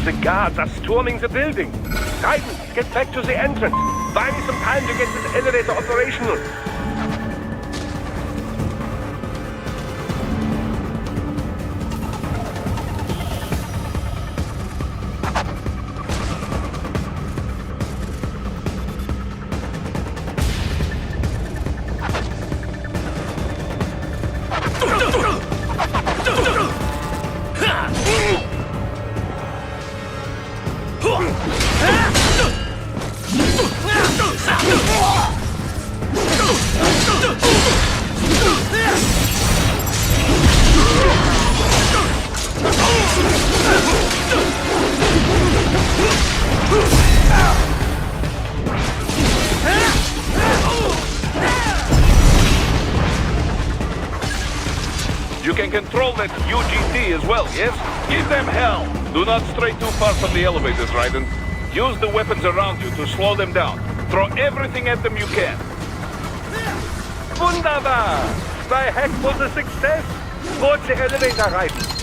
The guards are storming the building. Raiden, get back to the entrance. Buy me some time to get this elevator operational. You can control that UGT as well, yes? Give them hell! Do not stray too far from the elevators, Raiden. Use the weapons around you to slow them down. Throw everything at them you can. Wunderbar! Thy hack was a success. Board the elevator, Raiden.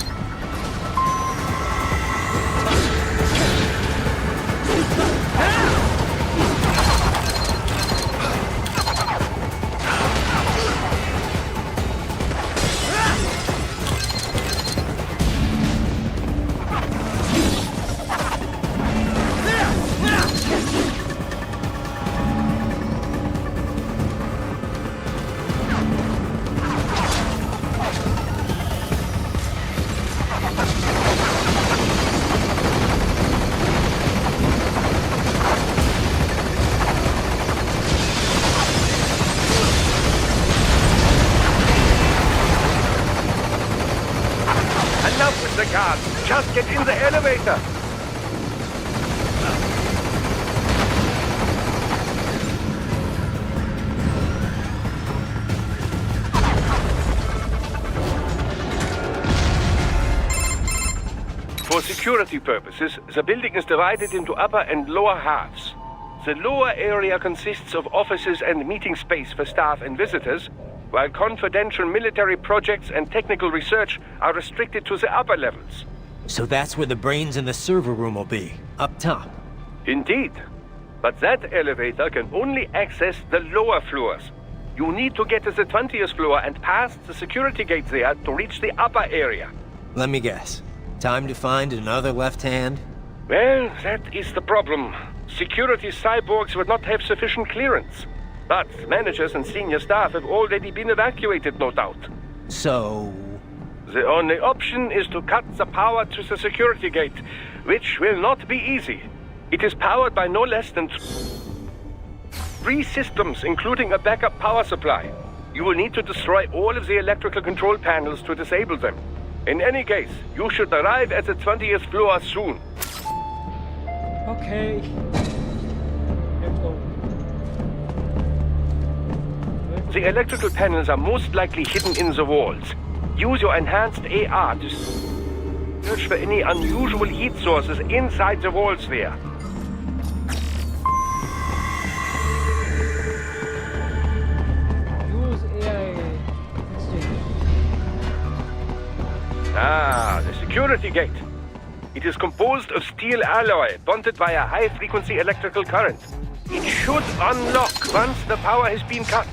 Enough with the guards. Just get in the elevator. For security purposes, the building is divided into upper and lower halves. The lower area consists of offices and meeting space for staff and visitors, while confidential military projects and technical research are restricted to the upper levels. So that's where the brains in the server room will be, up top. Indeed. But that elevator can only access the lower floors. You need to get to the 20th floor and pass the security gate there to reach the upper area. Let me guess. Time to find another left hand? Well, that is the problem. Security cyborgs would not have sufficient clearance. But managers and senior staff have already been evacuated, no doubt. So... The only option is to cut the power to the security gate, which will not be easy. It is powered by no less than 3 systems, including a backup power supply. You will need to destroy all of the electrical control panels to disable them. In any case, you should arrive at the 20th floor soon. Okay. Let's go. The electrical panels are most likely hidden in the walls. Use your enhanced AR to search for any unusual heat sources inside the walls there. Use AI instinct. Ah, the security gate. It is composed of steel alloy bonded by a high-frequency electrical current. It should unlock once the power has been cut.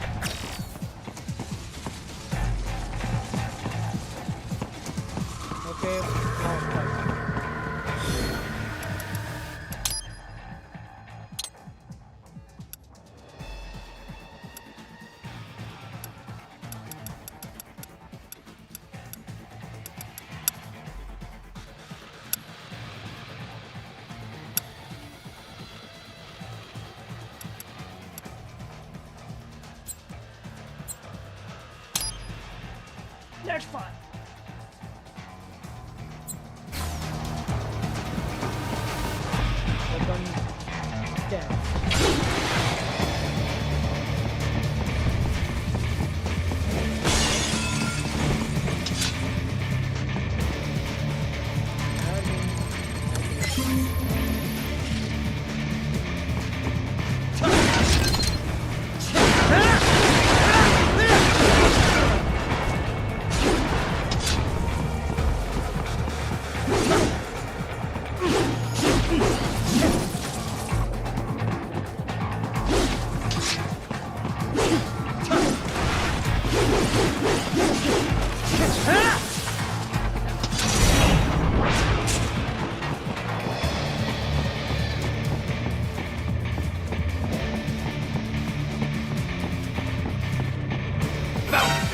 Okay. Now start. Next one. Open down.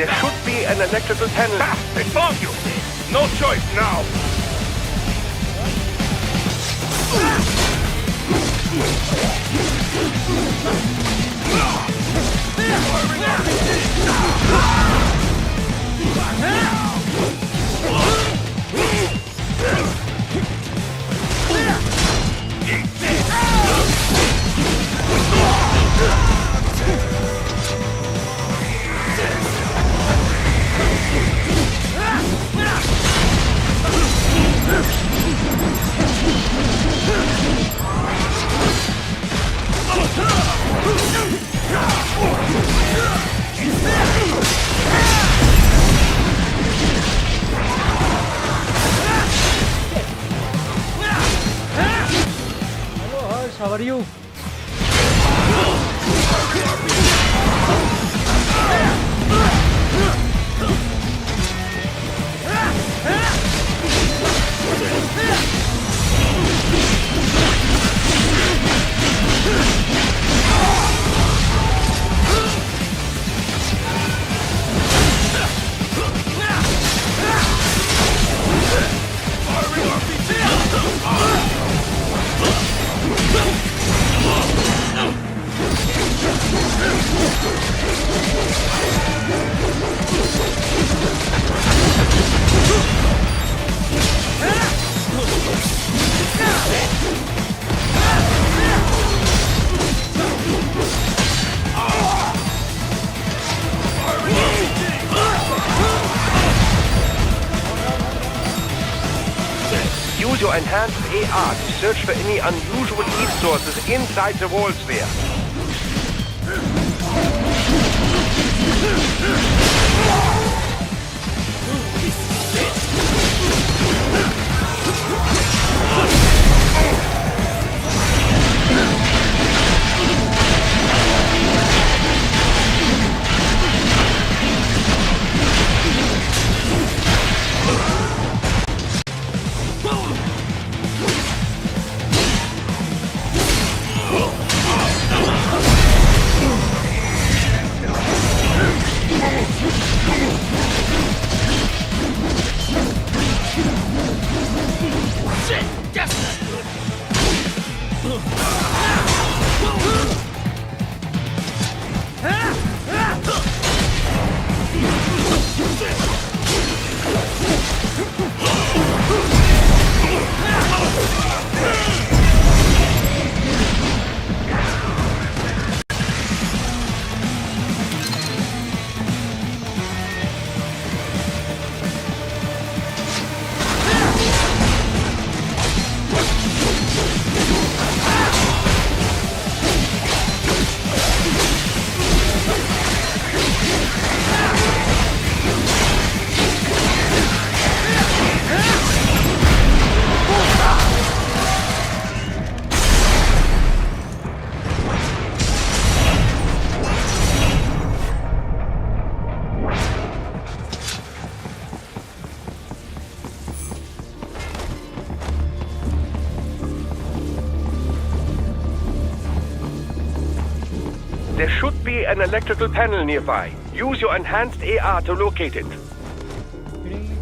There should be an electrical panel. Ha! They found you! No choice now! Hello, Harsh, how are you? Use your enhanced AR to search for any unusual heat sources inside the walls there. There should be an electrical panel nearby. Use your enhanced AR to locate it. Kidding me?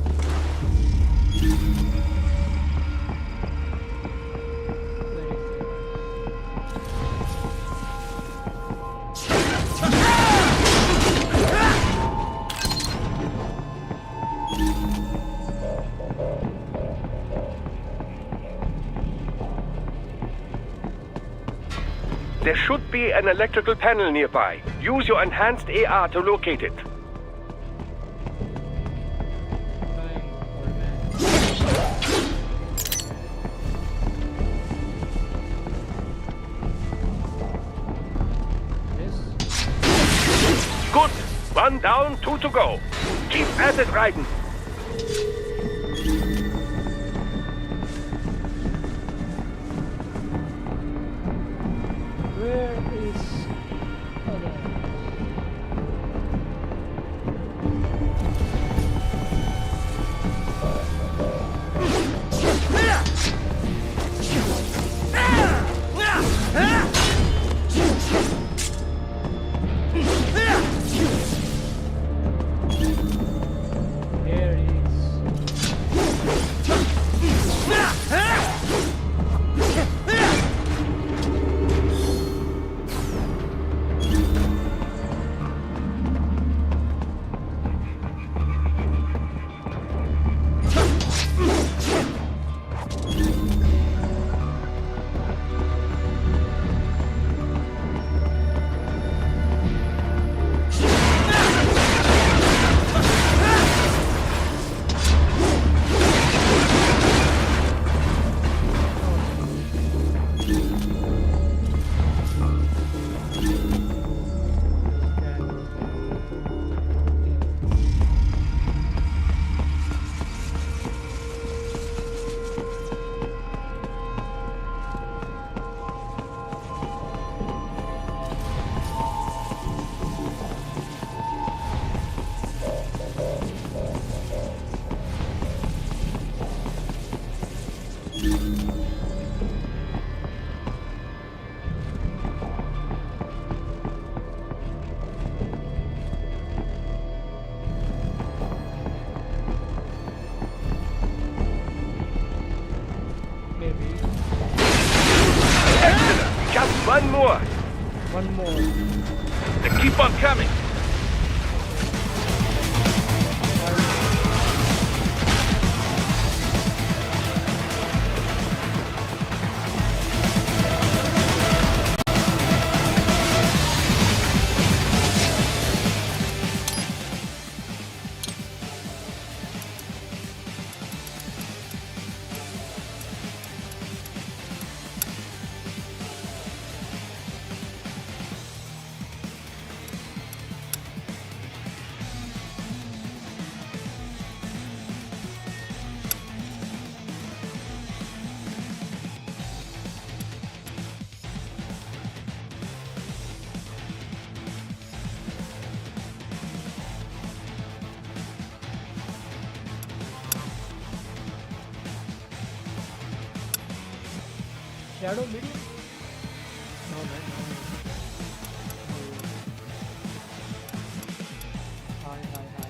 There should be an electrical panel nearby. Use your enhanced AR to locate it. Good. One down, two to go. Keep at it, Raiden. Where is other? One more. They keep on coming. Shadow medium? No, man. No. Hi, hi, hi.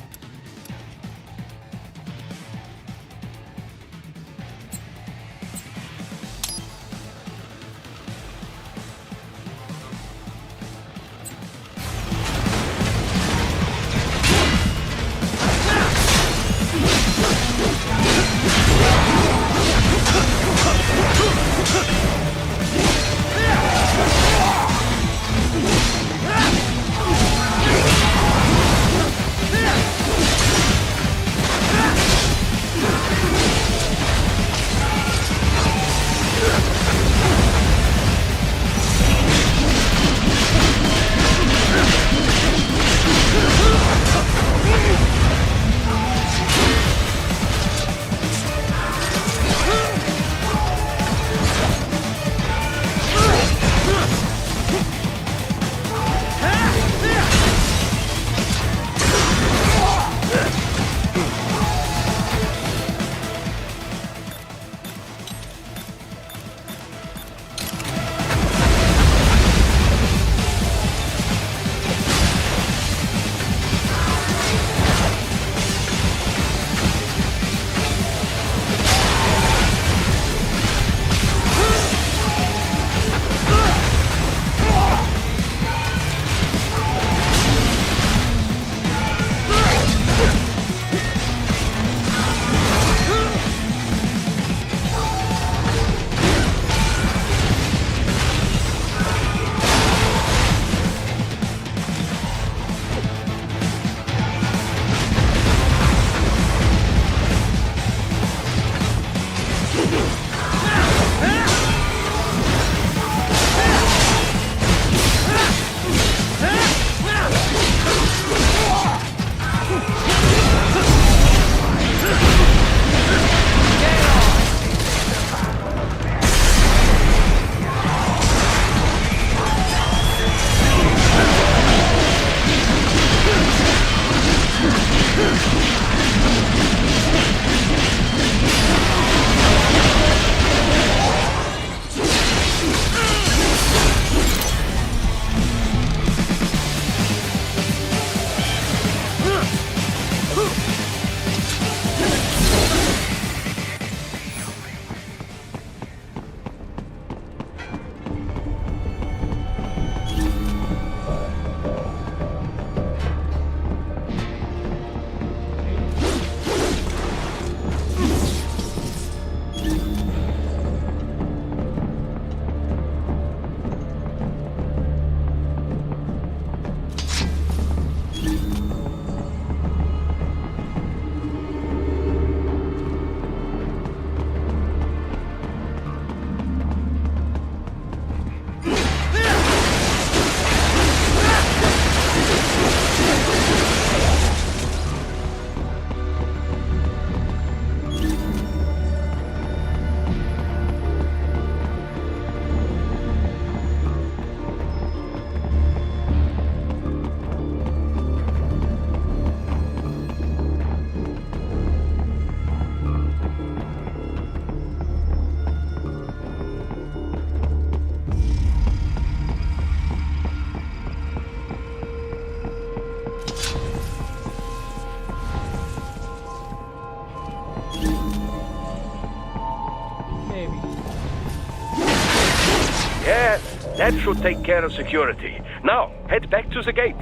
Yes, That should take care of security. Now, head back to the gate.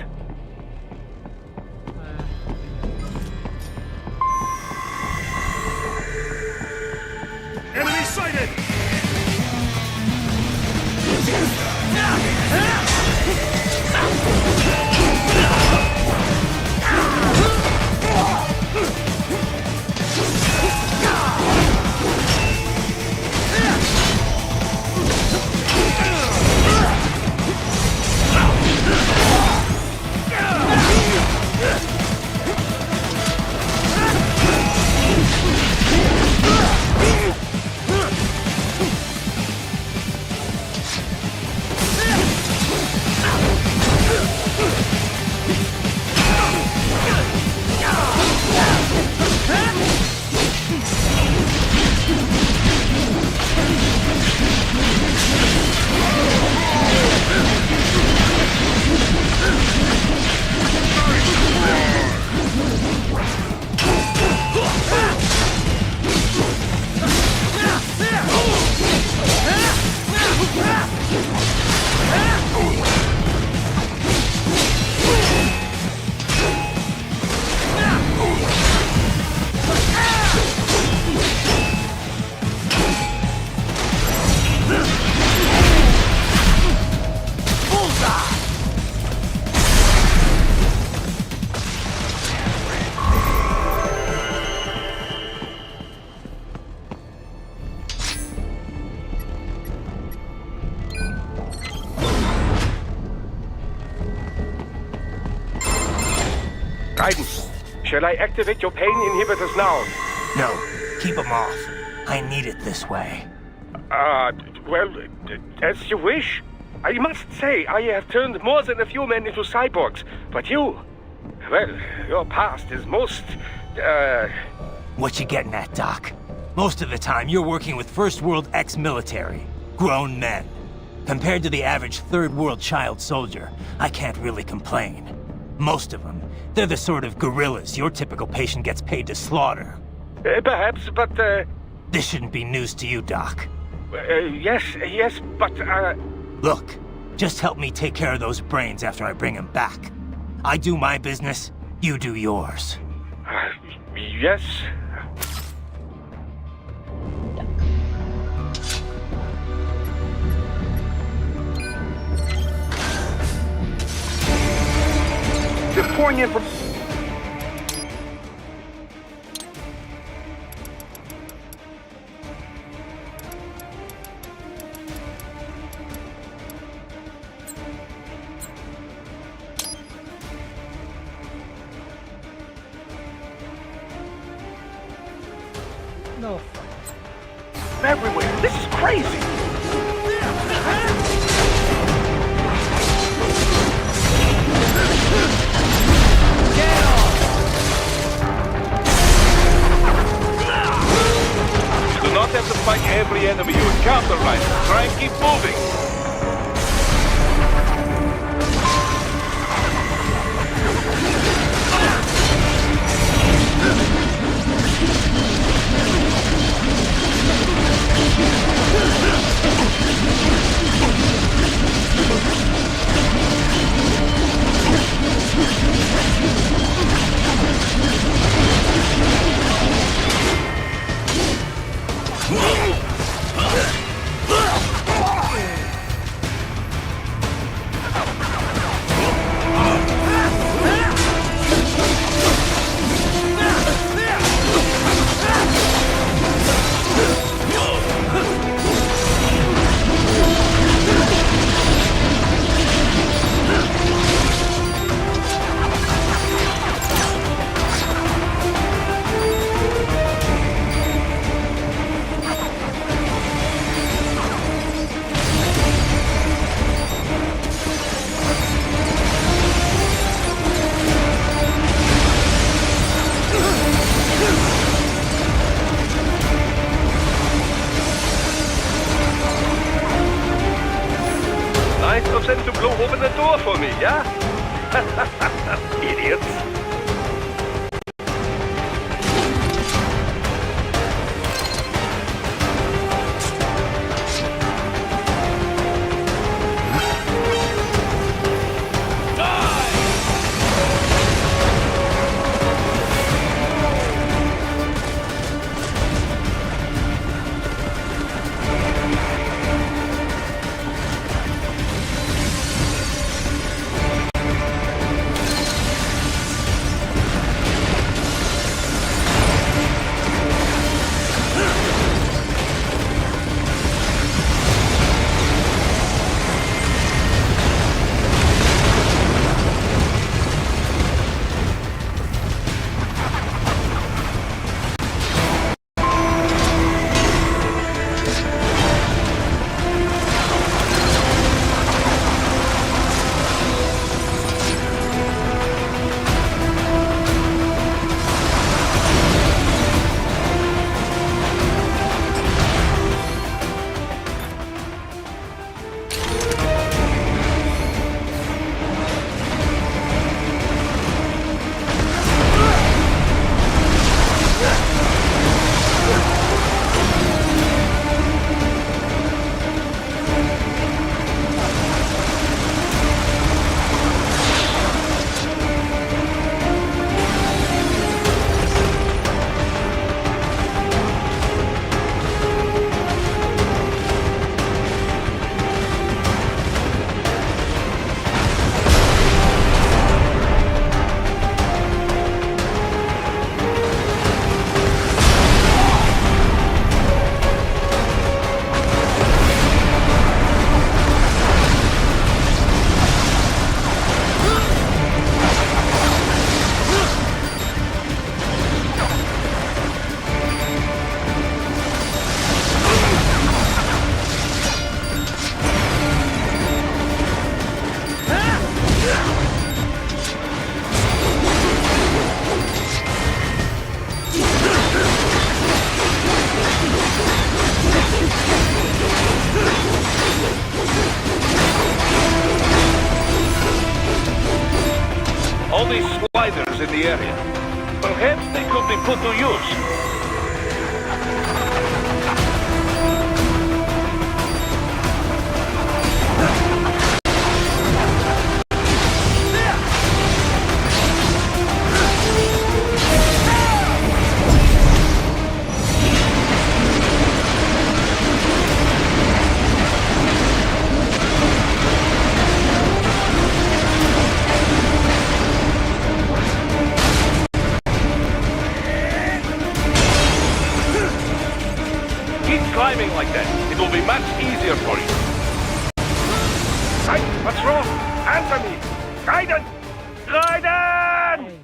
Enemy sighted! Raiden, shall I activate your pain inhibitors now? No, keep them off. I need it this way. Well, as you wish. I must say, I have turned more than a few men into cyborgs, but you... Well, your past is most, What you getting at, Doc? Most of the time, you're working with First World ex-military. Grown men. Compared to the average Third World child soldier, I can't really complain. Most of them, they're the sort of guerrillas your typical patient gets paid to slaughter. Perhaps, but, This shouldn't be news to you, Doc. yes, but, Look, just help me take care of those brains after I bring them back. I do my business, you do yours. Yes. The poignant... No. everywhere. This is crazy. You do not have to fight every enemy you encounter, right? Try and keep moving. Nice of them to blow open the door for me, yeah? Idiots. All these sliders in the area. Perhaps they could be put to use. Keep climbing like that. It will be much easier for you. Hey, what's wrong? Answer me! Raiden! Raiden!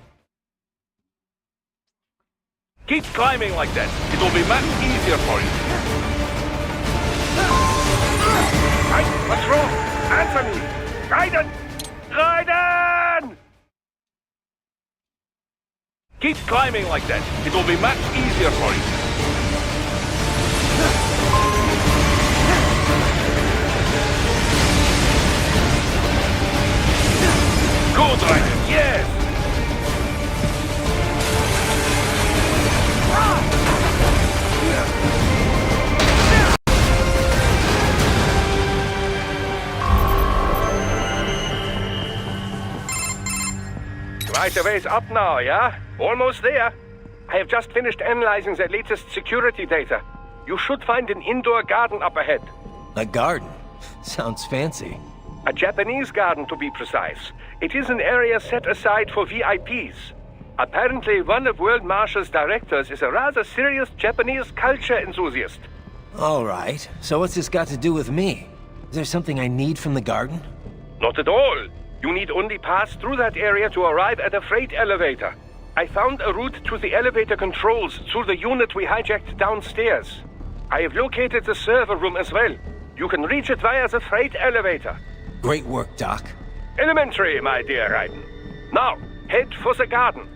Keep climbing like that. It will be much easier for you. Hey, what's wrong? Answer me! Raiden! Raiden! Keep climbing like that. It will be much easier for you. Good, Raiden. Yes! Right a ways up now, yeah? Almost there. I have just finished analyzing the latest security data. You should find an indoor garden up ahead. A garden? Sounds fancy. A Japanese garden, to be precise. It is an area set aside for VIPs. Apparently, one of World Marshal's directors is a rather serious Japanese culture enthusiast. All right. So what's this got to do with me? Is there something I need from the garden? Not at all. You need only pass through that area to arrive at a freight elevator. I found a route to the elevator controls through the unit we hijacked downstairs. I have located the server room as well. You can reach it via the freight elevator. Great work, Doc. Elementary, my dear Raiden. Now, head for the garden.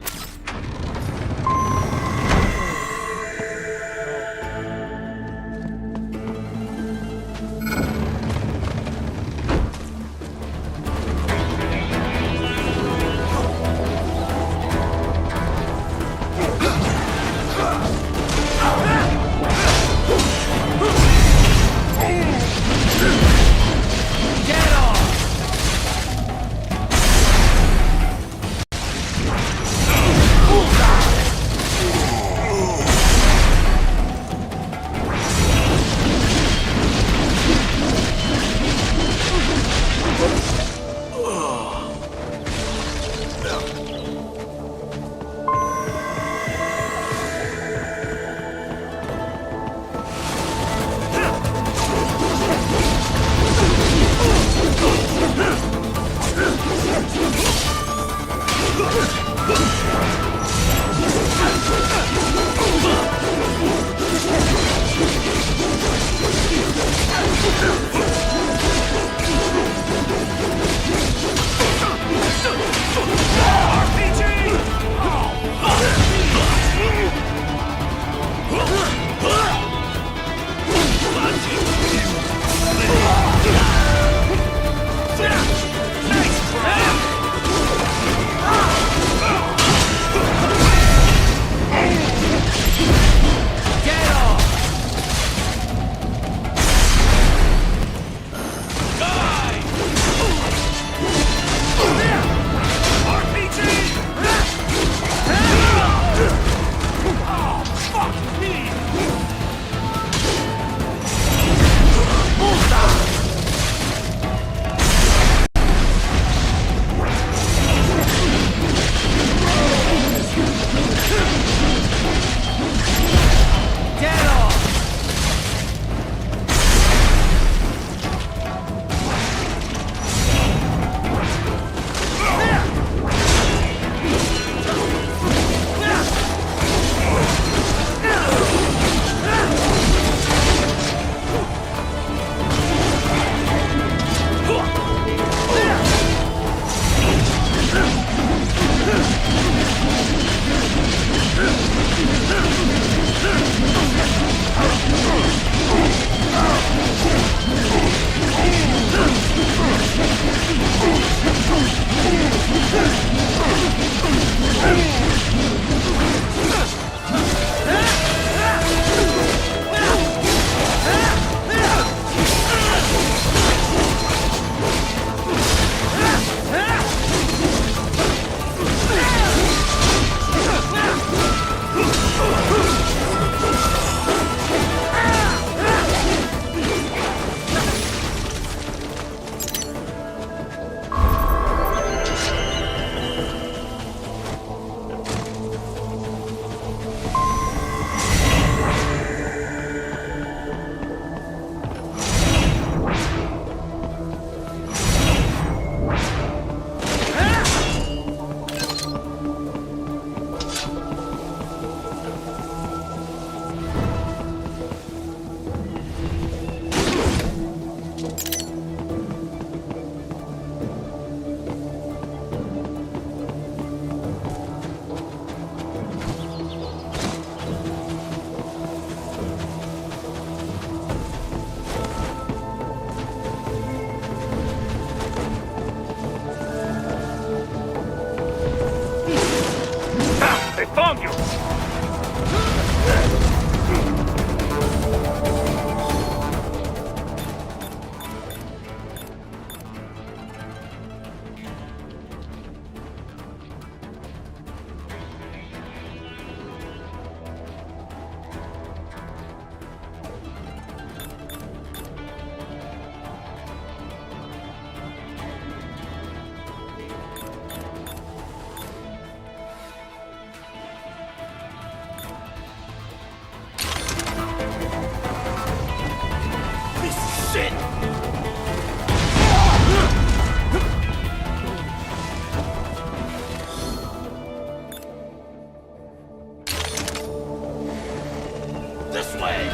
This way!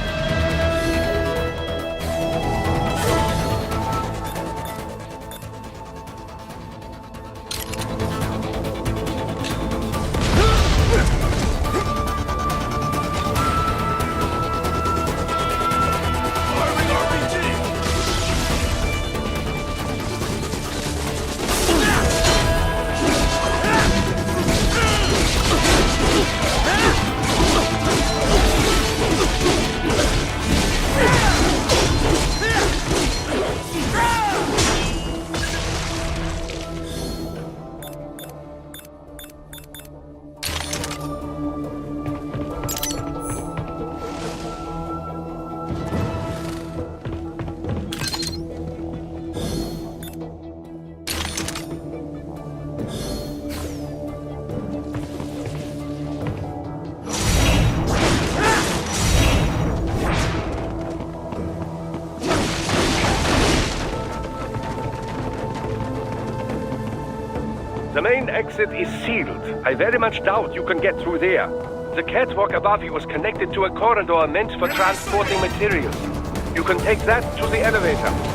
Firing RPG! The main exit is sealed. I very much doubt you can get through there. The catwalk above you is connected to a corridor meant for transporting materials. You can take that to the elevator.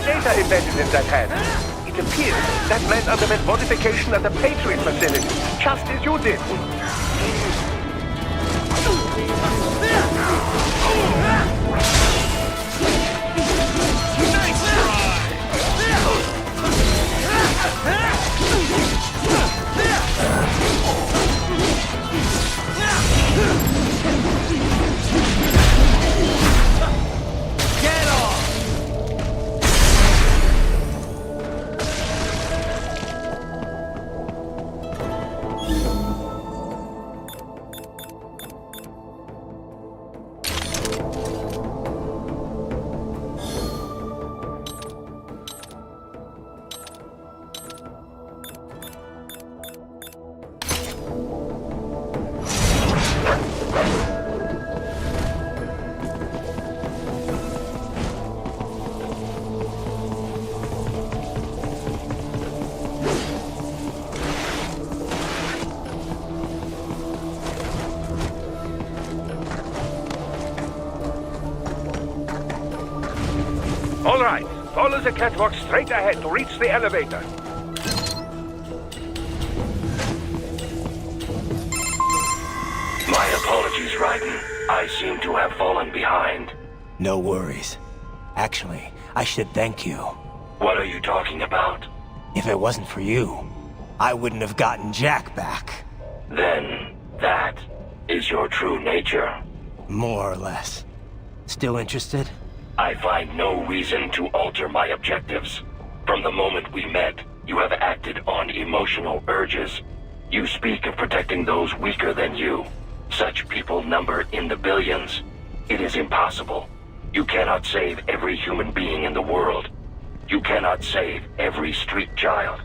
data embedded in that hand. It appears that man underwent modification at the Patriot facility, just as you did. All right, follow the catwalk straight ahead to reach the elevator. My apologies, Raiden. I seem to have fallen behind. No worries. Actually, I should thank you. What are you talking about? If it wasn't for you, I wouldn't have gotten Jack back. Then, that is your true nature. More or less. Still interested? I find no reason to alter my objectives. From the moment we met, you have acted on emotional urges. You speak of protecting those weaker than you. Such people number in the billions. It is impossible. You cannot save every human being in the world. You cannot save every street child.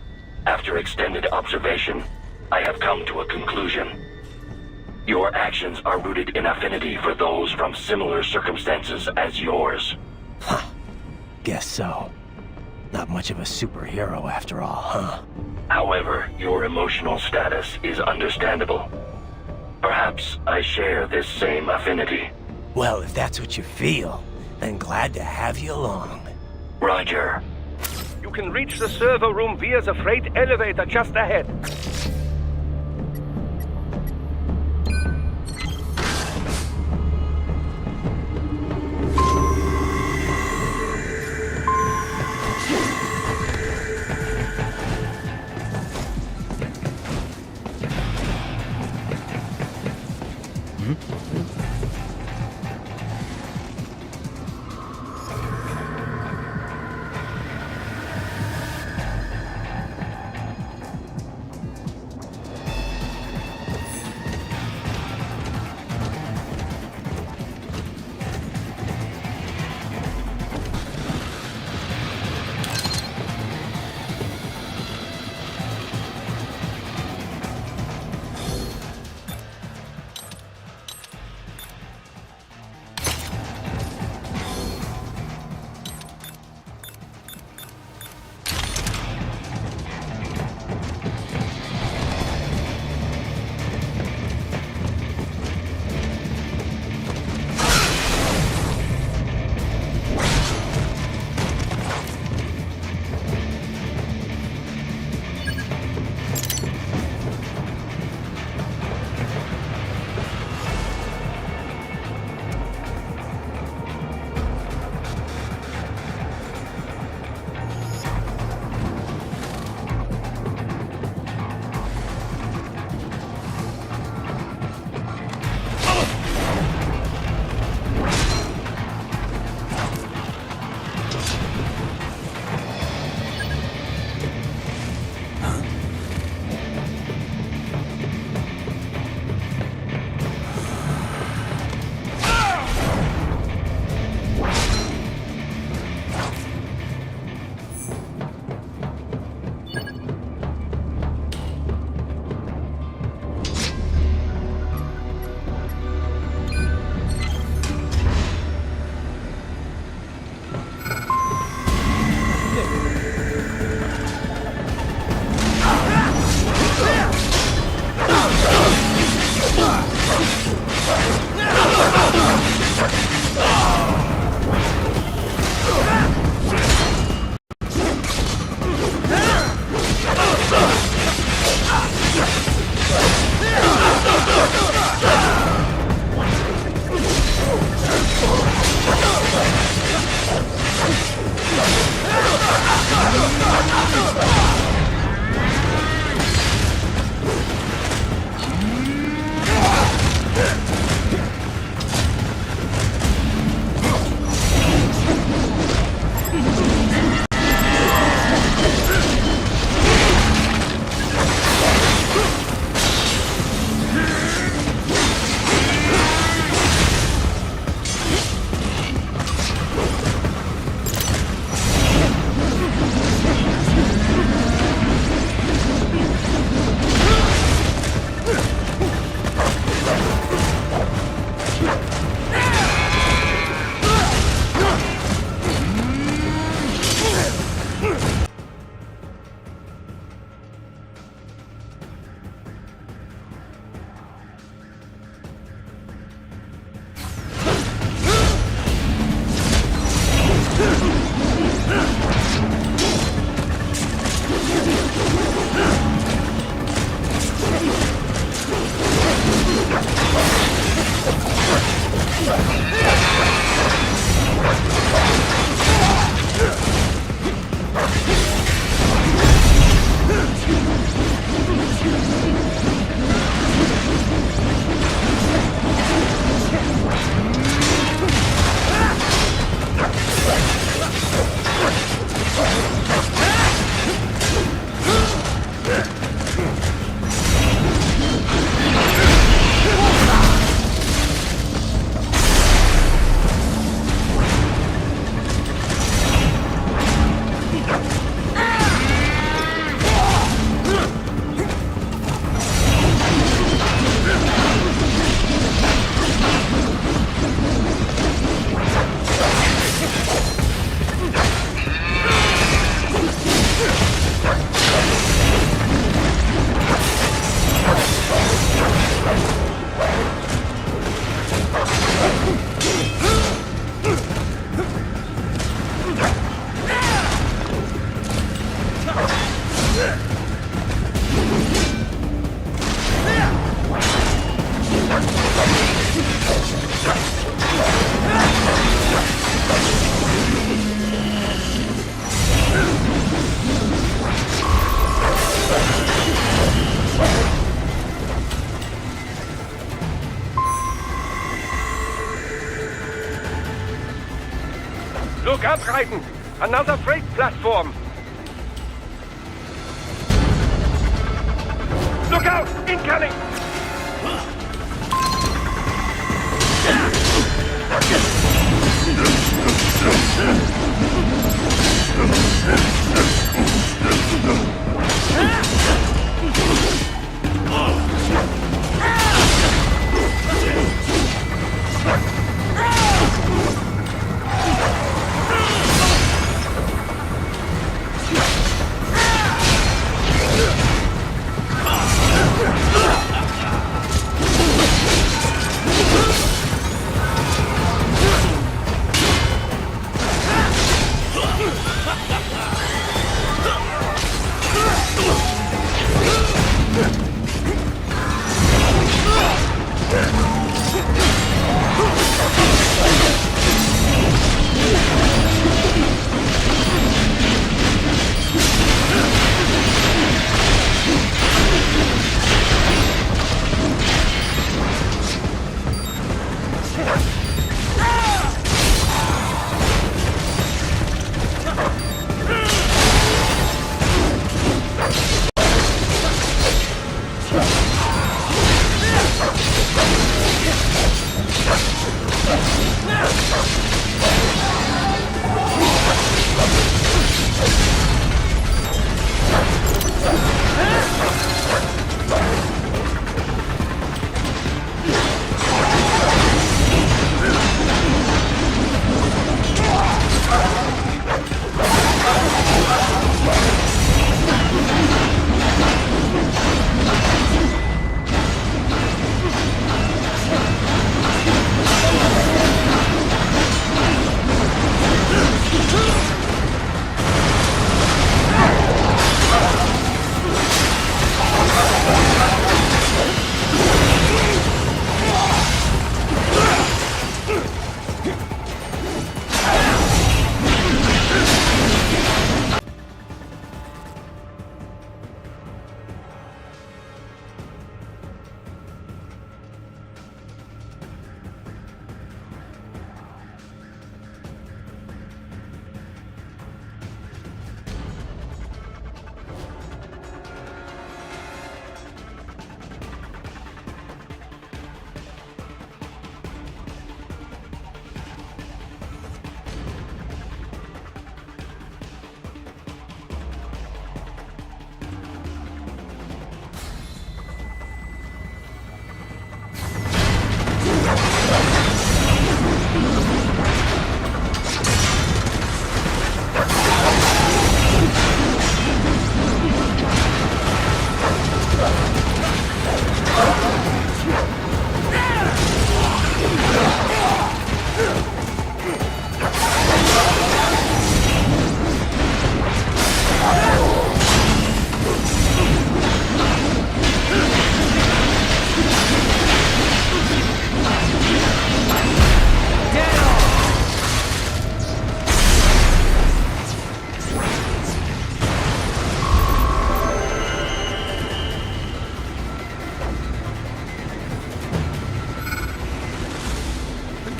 After extended observation, I have come to a conclusion. Your actions are rooted in affinity for those from similar circumstances as yours. Huh. Guess so. Not much of a superhero after all, huh? However, your emotional status is understandable. Perhaps I share this same affinity. Well, if that's what you feel, then glad to have you along. Roger. You can reach the server room via the freight elevator just ahead. Look up, Raiden! Another freight platform! Look out! Incoming!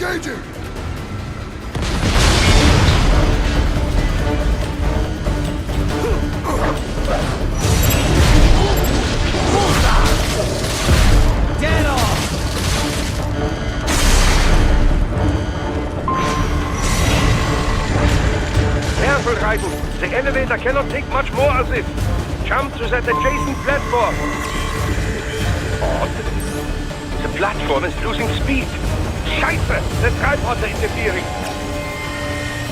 Engaging! Careful, Raiden. The elevator cannot take much more of this. Jump to that adjacent platform. Odd. The platform is losing speed. Scheiße! The tripods are interfering.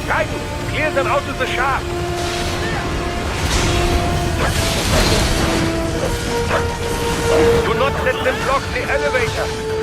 Raiden, clear them out of the shaft. Do not let them block the elevator.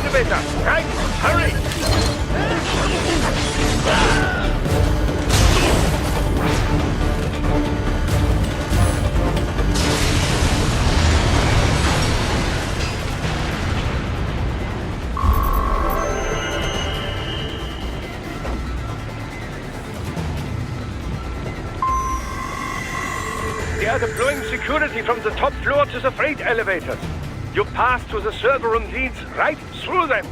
elevator! Right? Hurry! They are deploying security from the top floor to the freight elevators. Your path to the server room leads right through them.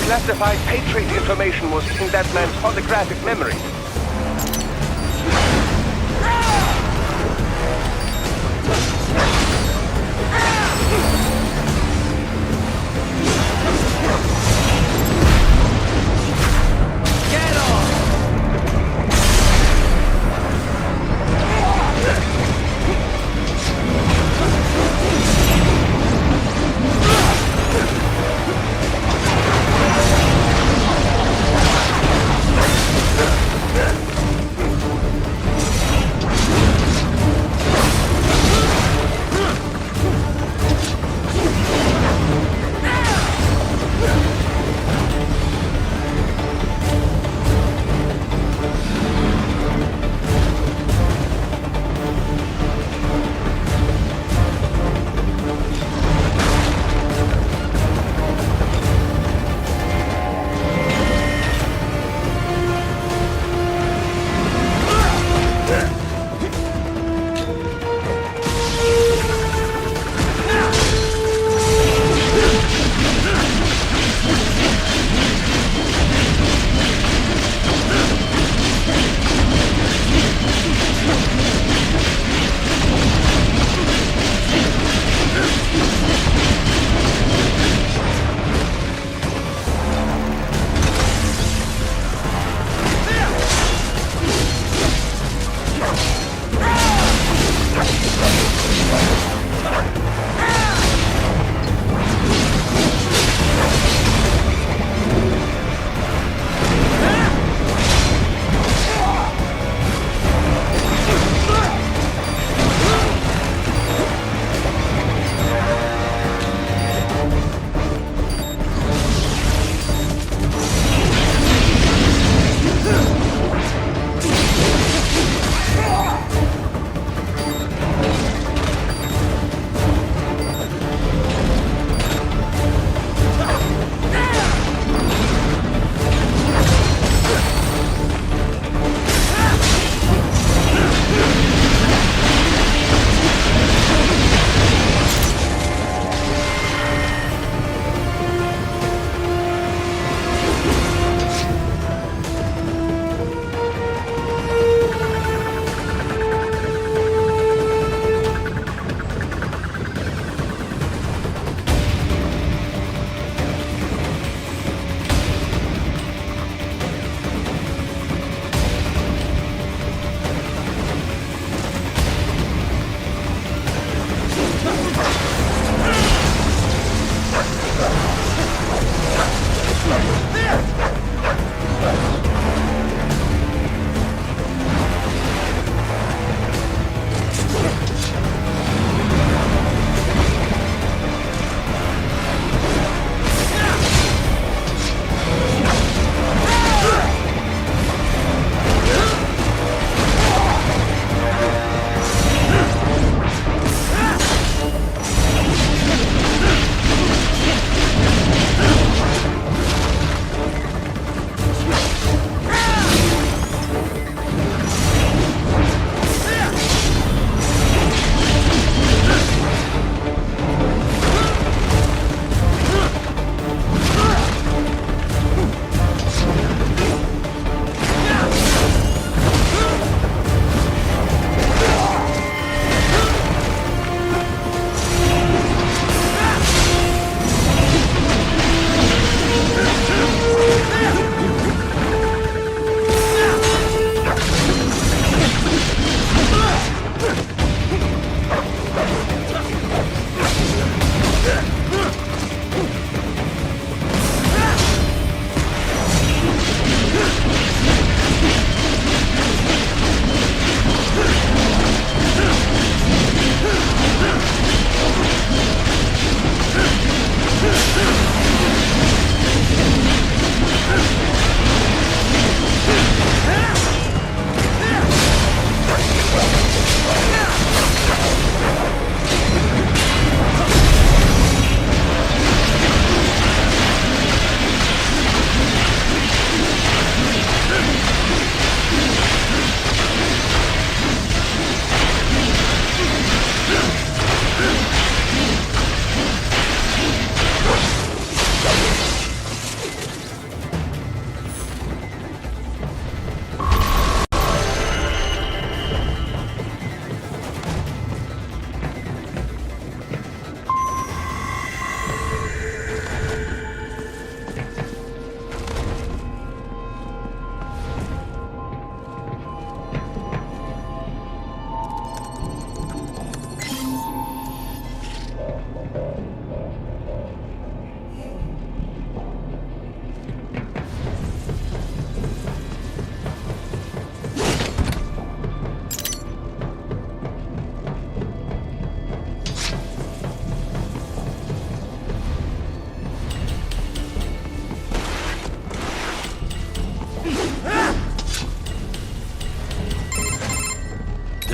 Classified Patriot information was in that man's holographic memory.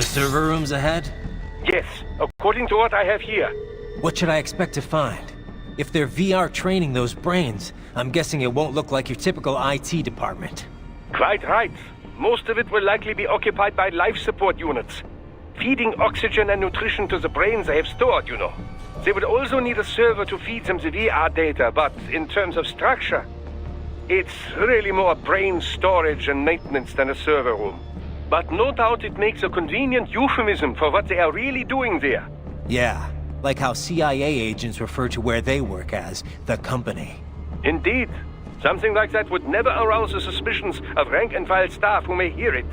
server rooms ahead? Yes, according to what I have here. What should I expect to find? If they're VR training those brains, I'm guessing it won't look like your typical IT department. Quite right. Most of it will likely be occupied by life support units. Feeding oxygen and nutrition to the brains they have stored, you know. They would also need a server to feed them the VR data, but in terms of structure, it's really more brain storage and maintenance than a server room. But no doubt it makes a convenient euphemism for what they are really doing there. Yeah, like how CIA agents refer to where they work as the company. Indeed. Something like that would never arouse the suspicions of rank-and-file staff who may hear it.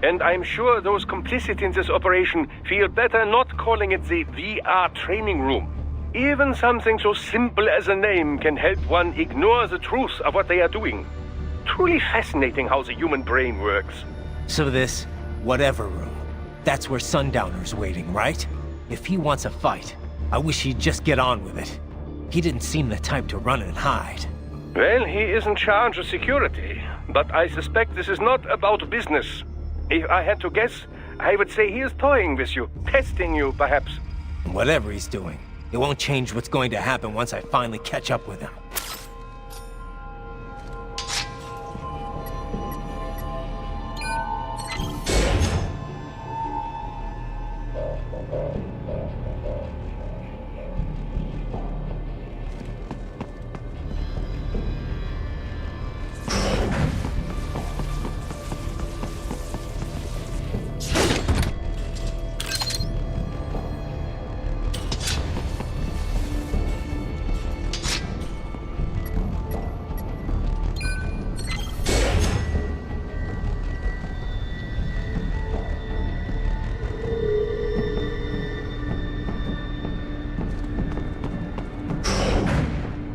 And I'm sure those complicit in this operation feel better not calling it the VR training room. Even something so simple as a name can help one ignore the truth of what they are doing. Truly fascinating how the human brain works. So this, whatever room, that's where Sundowner's waiting, right? If he wants a fight, I wish he'd just get on with it. He didn't seem the type to run and hide. Well, he is in charge of security, but I suspect this is not about business. If I had to guess, I would say he is toying with you, testing you, perhaps. Whatever he's doing, it won't change what's going to happen once I finally catch up with him.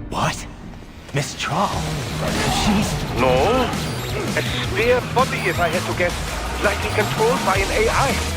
What? Miss Trawl? She's... No. A spare body, if I had to guess. Likely controlled by an AI.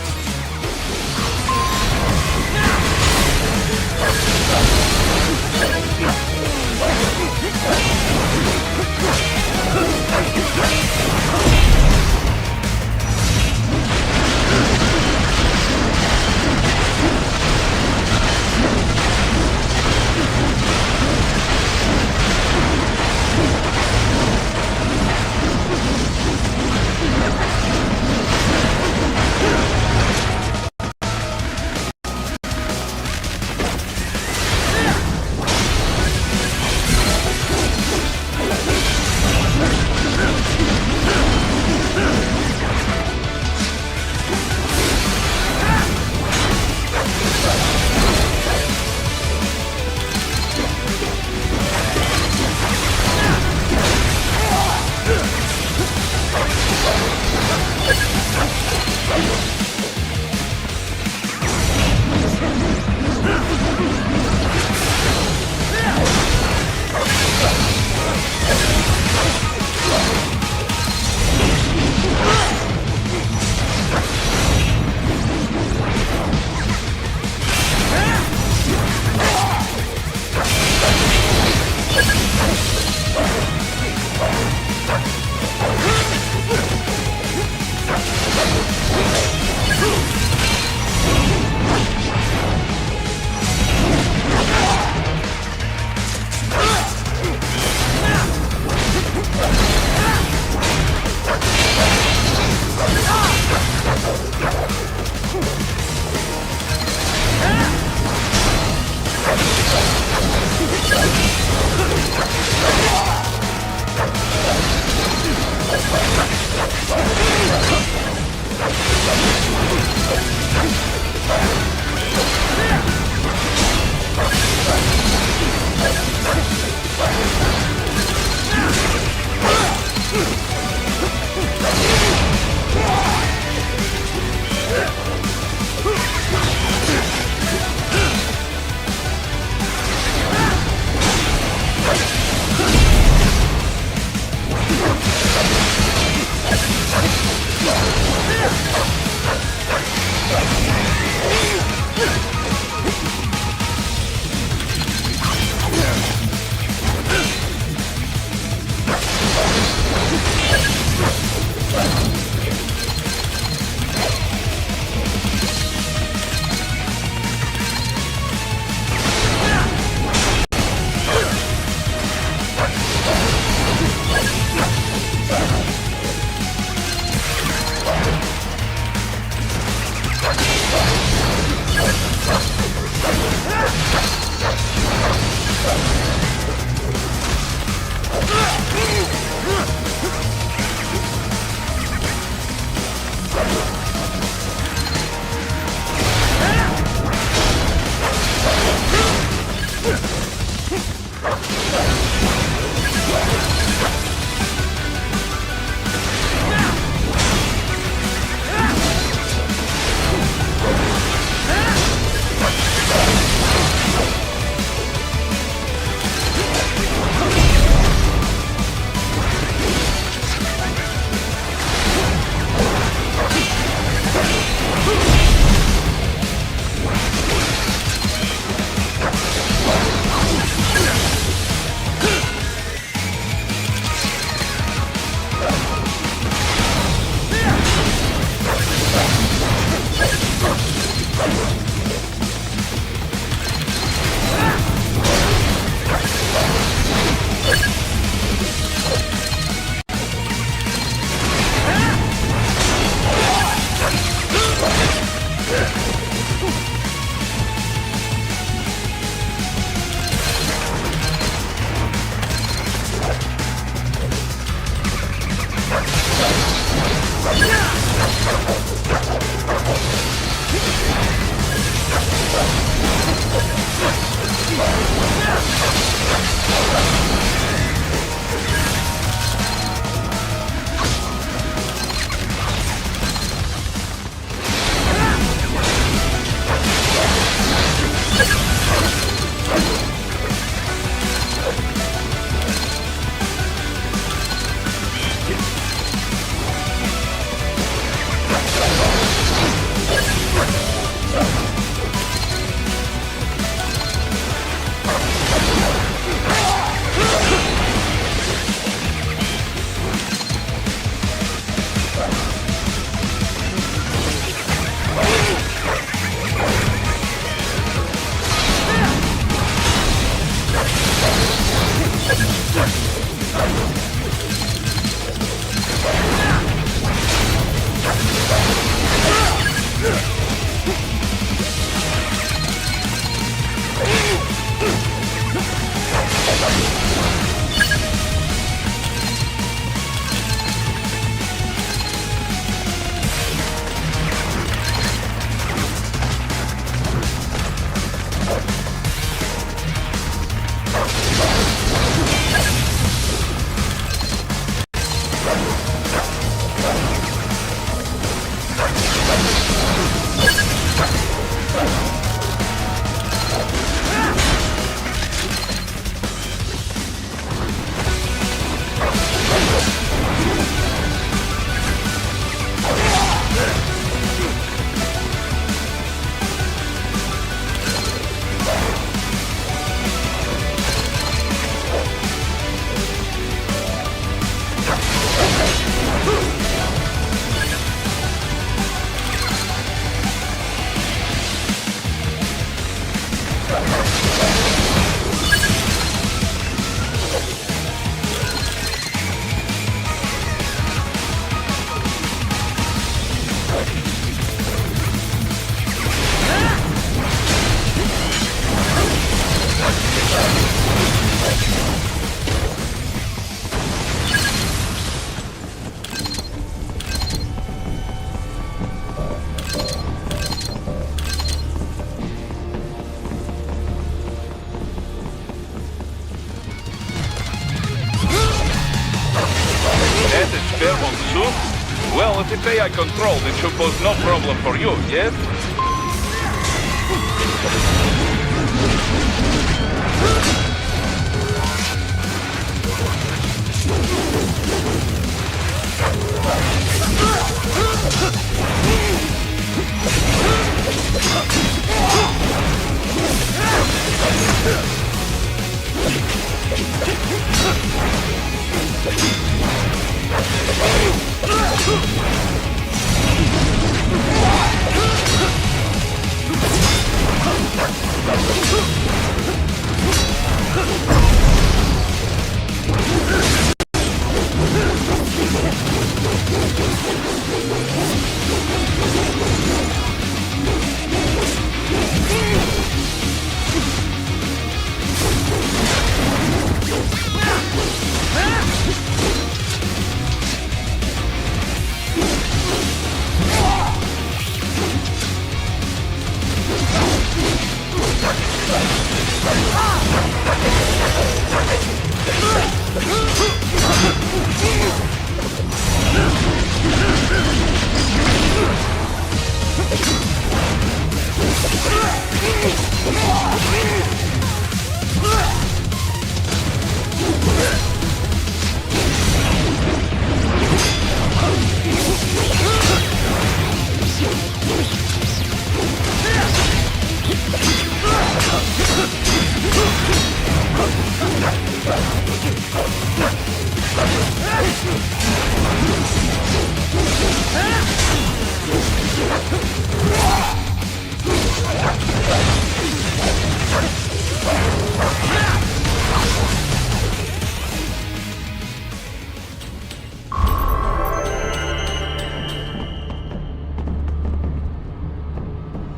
Well, if it's AI controlled, it should pose no problem for you, yes?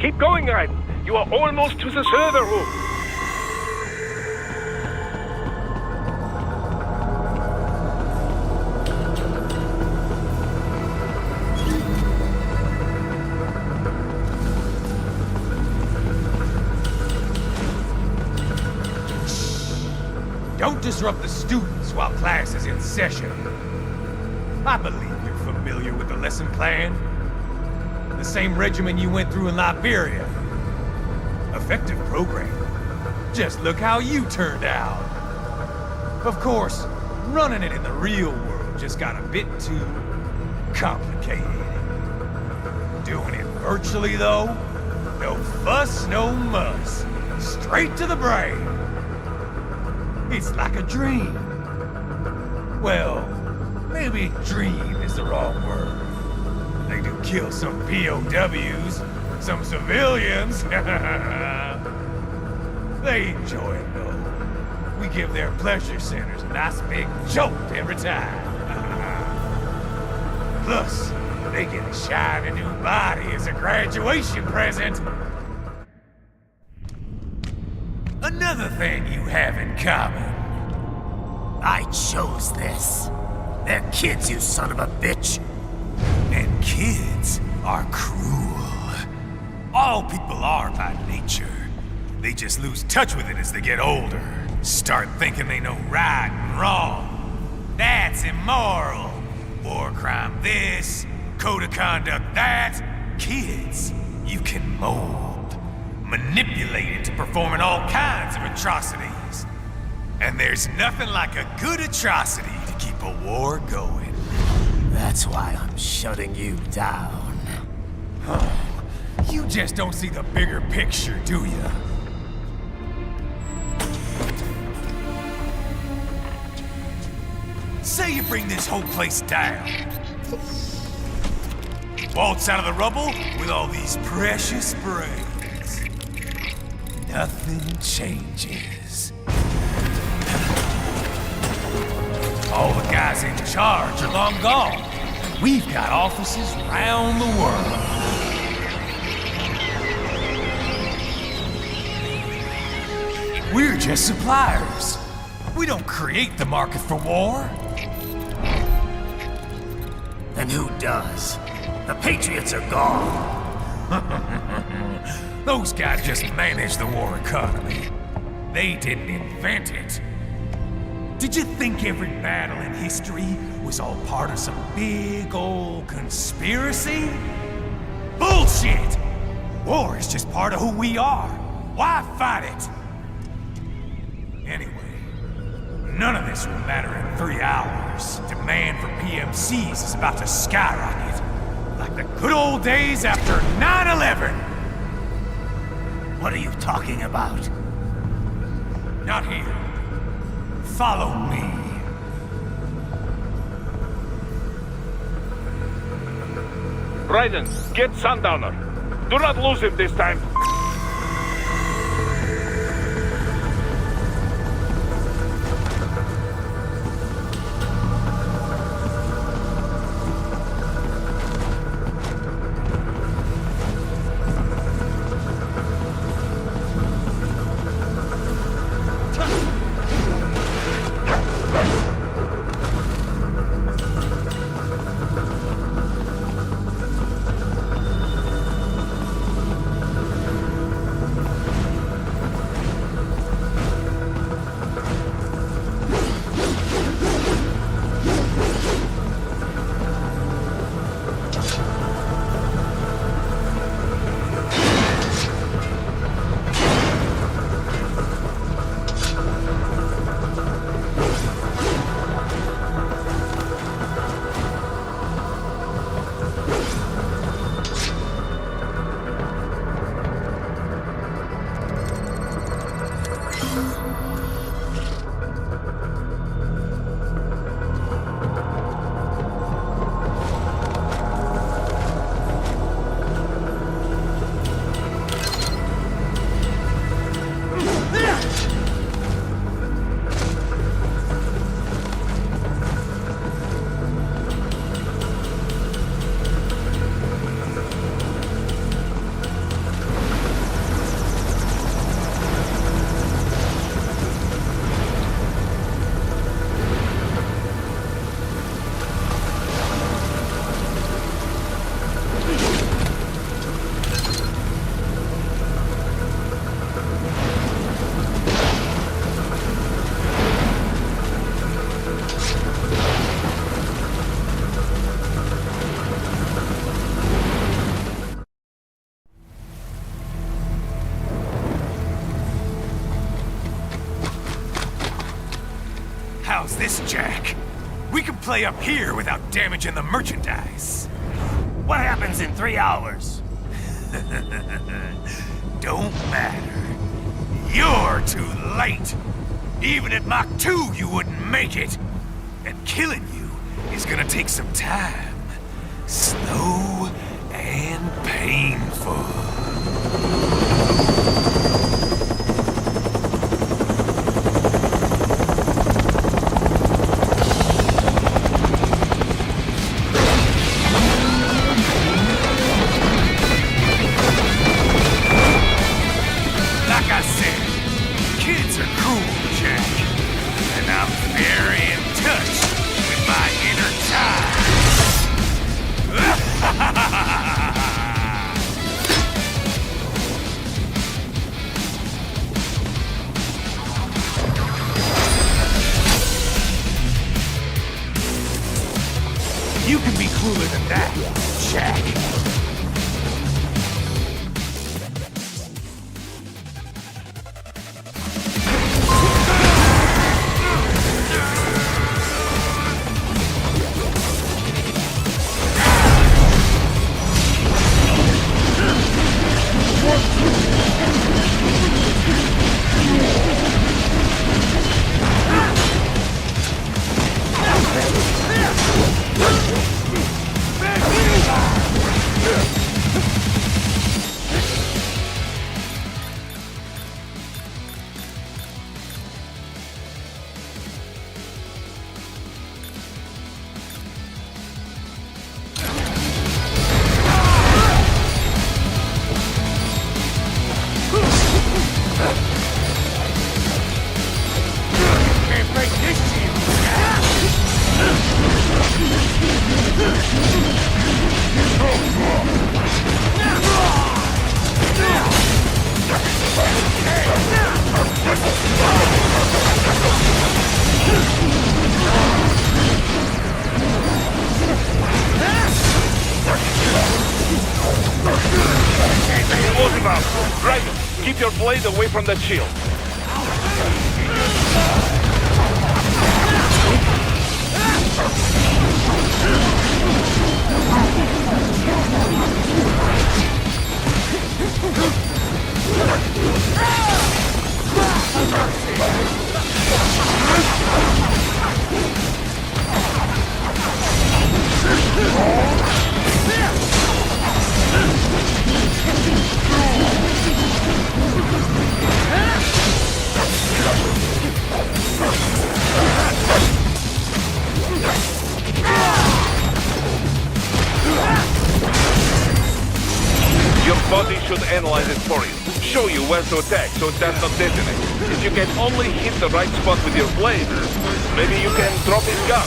Keep going, Raiden. You are almost to the server room. Don't disrupt the students while class is in session. I believe you're familiar with the lesson plan. The same regimen you went through in Liberia. Effective program. Just look how you turned out. Of course, running it in the real world just got a bit too complicated. Doing it virtually, though, no fuss, no muss. Straight to the brain. It's like a dream. Well, maybe dream is the wrong word. They do kill some POWs, some civilians. They enjoy it, though. We give their pleasure centers a nice big jolt every time. Plus, they get a shiny new body as a graduation present. Another thing you have in common. I chose this. They're kids, you son of a bitch. And kids are cruel. All people are by nature. They just lose touch with it as they get older. Start thinking they know right and wrong. That's immoral. War crime this, code of conduct that. Kids, you can mold, manipulate into performing all kinds of atrocities. And there's nothing like a good atrocity to keep a war going. That's why I'm shutting you down. You just don't see the bigger picture, do you? Say you bring this whole place down. Waltz out of the rubble with all these precious brains. Nothing changes. All the guys in charge are long gone. We've got offices around the world. We're just suppliers. We don't create the market for war. And who does? The Patriots are gone. Those guys just manage the war economy. They didn't invent it. Did you think every battle in history was all part of some big old conspiracy? Bullshit! War is just part of who we are. Why fight it? Anyway, none of this will matter in 3 hours. Demand for PMCs is about to skyrocket. Like the good old days after 9/11. What are you talking about? Not here. Follow me. Raiden, get Sundowner. Do not lose him this time. How's this, Jack? We can play up here without damaging the merchandise. What happens in 3 hours? Don't matter. You're too late. Even at Mach 2, you wouldn't make it. And killing you is gonna take some time. Slow and painful. Like I said, kids are cool, Jack. And I'm very in touch with my inner child. You can be cooler than that, Jack. Move out. Raiden, keep your blade away from that shield. Your body should analyze it for you. Show you where to attack so it does not detonate. If you can only hit the right spot with your blade, maybe you can drop his gun.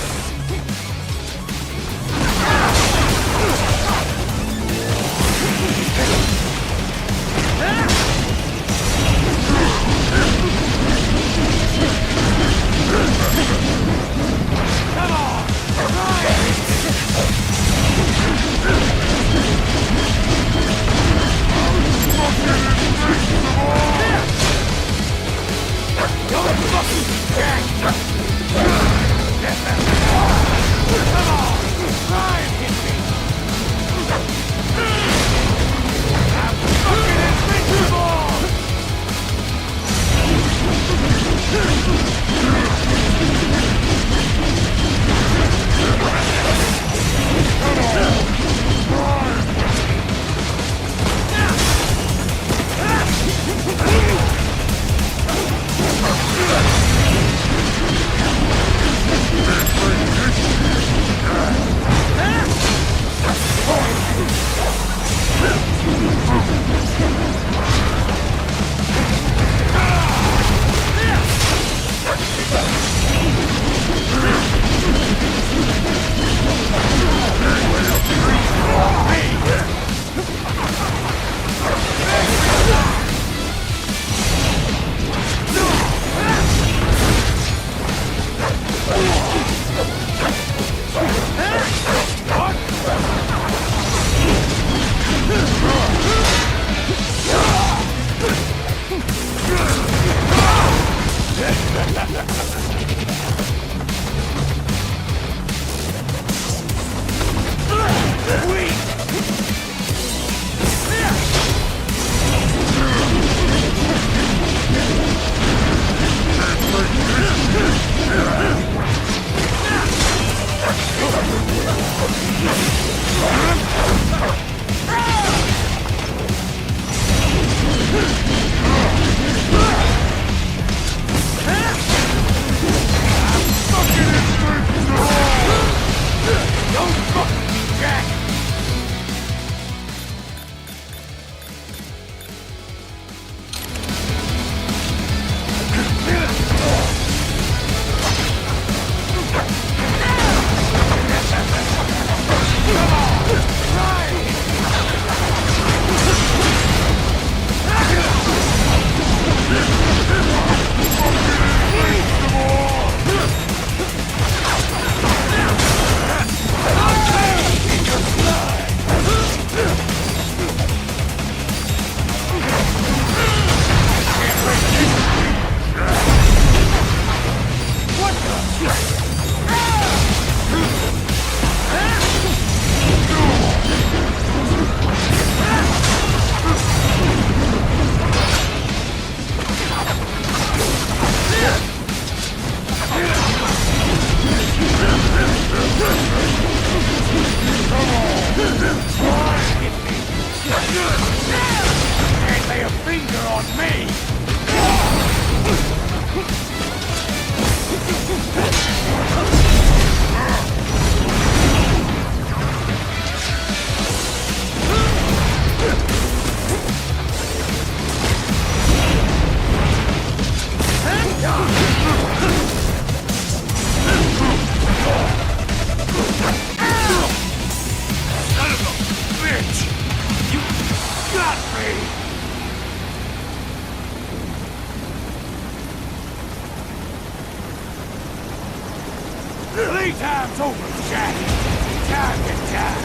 Playtime's over, Jack. Time to die.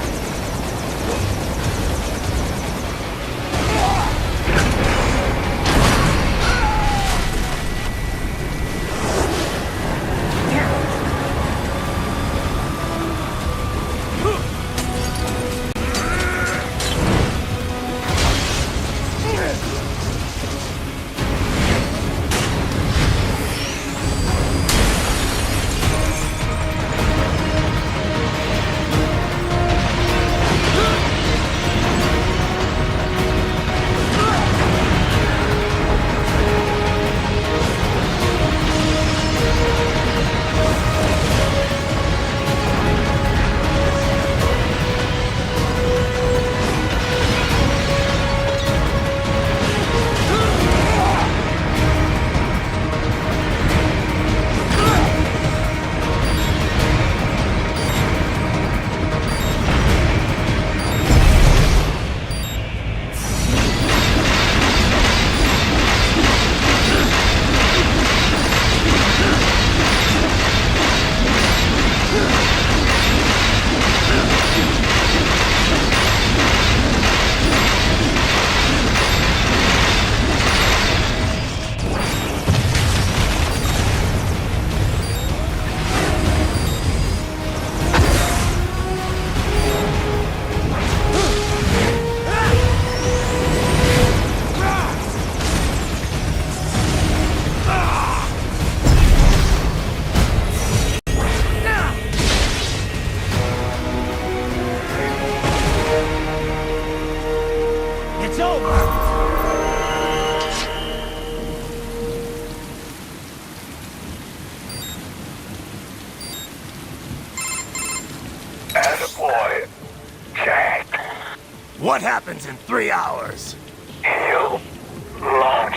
What happens in 3 hours? He'll launch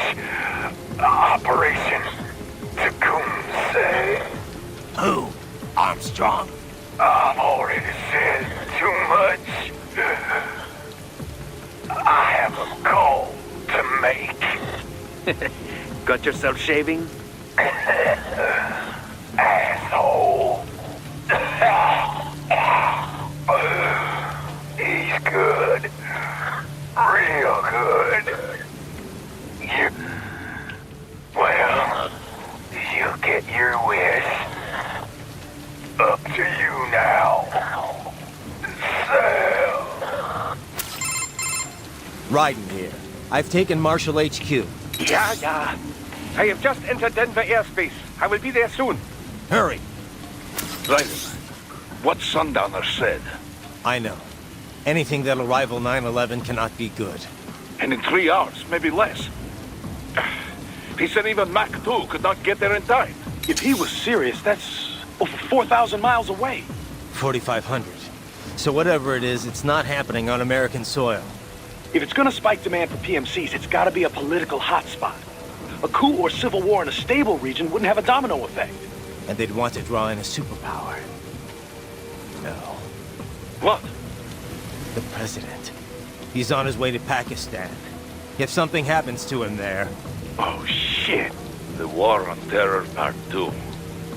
Operation Tecumseh. Who? Armstrong? I've already said too much. I have a call to make. Got yourself shaving? Asshole. He's good. Real good. Well, you get your wish. Up to you now. Sam. Raiden here. I've taken Marshall HQ. Yeah. I have just entered Denver airspace. I will be there soon. Hurry. Raiden, what Sundowner said. I know. Anything that'll rival 9/11 cannot be good. And in 3 hours, maybe less. He said even Mach 2 could not get there in time. If he was serious, that's over 4,000 miles away. 4,500. So whatever it is, it's not happening on American soil. If it's gonna spike demand for PMCs, it's gotta be a political hotspot. A coup or civil war in a stable region wouldn't have a domino effect. And they'd want to draw in a superpower. No. What? The president. He's on his way to Pakistan. If something happens to him there, Oh, shit. The War on Terror Part 2.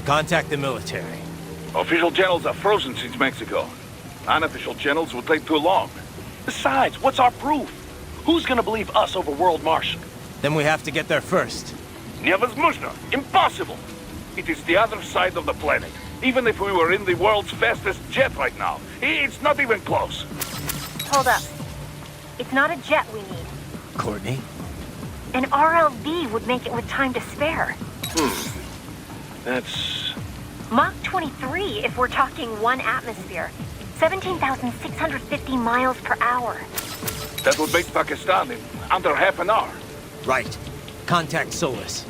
contact the military. Official channels are frozen since Mexico. Unofficial channels will take too long. Besides, what's our proof? Who's gonna believe us over World Marshal? Then we have to get there first. Невозможно. Impossible. It is the other side of the planet. Even if we were in the world's fastest jet right now, it's not even close. Hold up. It's not a jet we need. Courtney? An RLV would make it with time to spare. That's... Mach 23 if we're talking 1 atmosphere. 17,650 miles per hour. That would make Pakistan in under half an hour. Right. Contact Solus.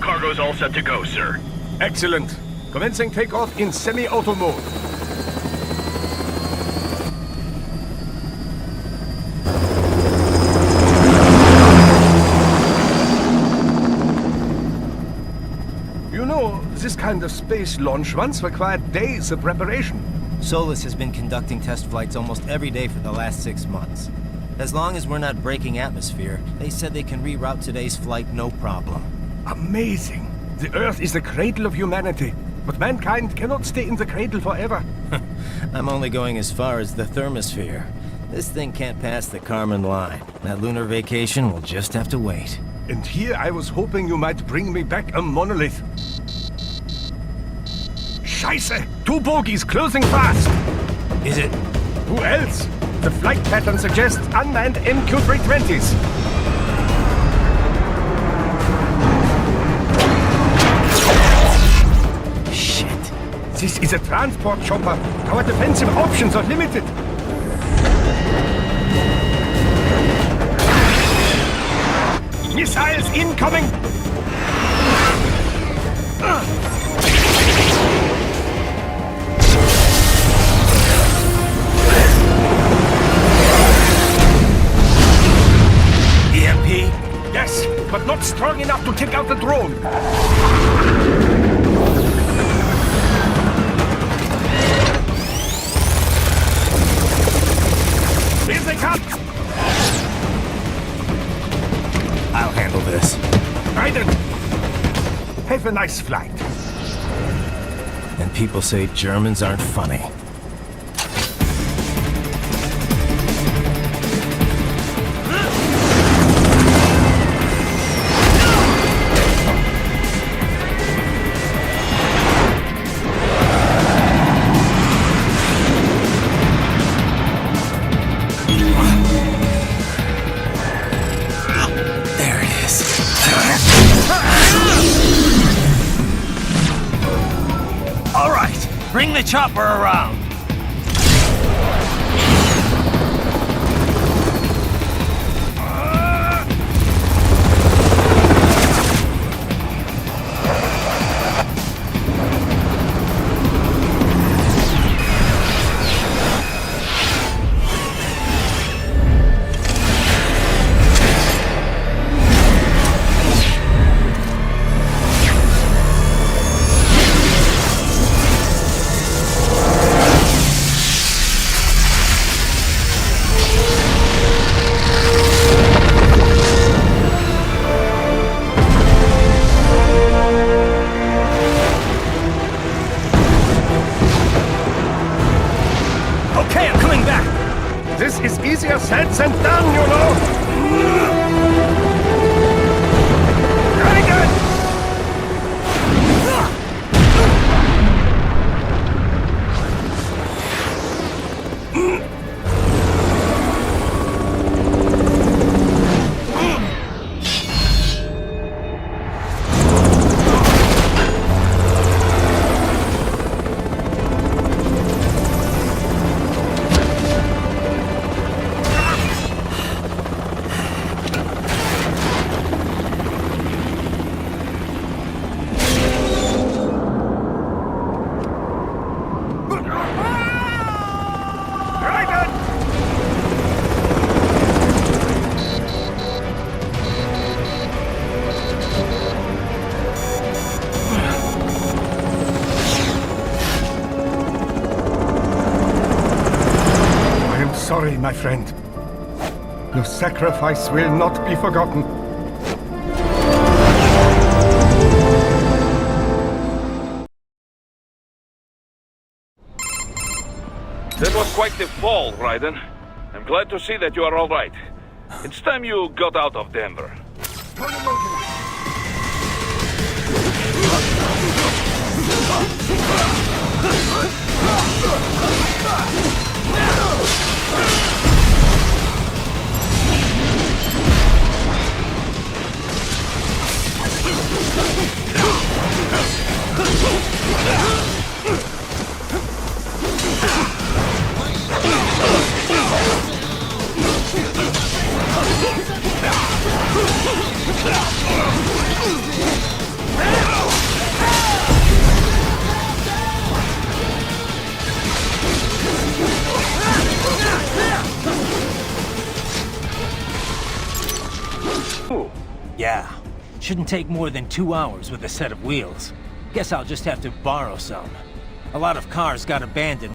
Cargo's all set to go, sir. Excellent. Commencing takeoff in semi-auto mode. You know, this kind of space launch once required days of preparation. Solus has been conducting test flights almost every day for the last 6 months. As long as we're not breaking atmosphere, they said they can reroute today's flight no problem. Amazing. The Earth is the cradle of humanity, but mankind cannot stay in the cradle forever. I'm only going as far as the thermosphere. This thing can't pass the Kármán line. That lunar vacation will just have to wait. And here I was hoping you might bring me back a monolith. Scheiße! 2 bogies closing fast! Is it? Who else? The flight pattern suggests unmanned MQ-320s. Shit. This is a transport chopper. Our defensive options are limited. Missiles incoming! EMP? Yes, but not strong enough to take out the drone. Here they come! I'll handle this. Raiden! Have a nice flight. And people say Germans aren't funny. Bring the chopper around! This is easier said than done, you know! Very good! Sorry, my friend. Your sacrifice will not be forgotten. That was quite the fall, Raiden. I'm glad to see that you are all right. It's time you got out of Denver. Ooh. Yeah. Shouldn't take more than 2 hours with a set of wheels. Guess I'll just have to borrow some. A lot of cars got abandoned.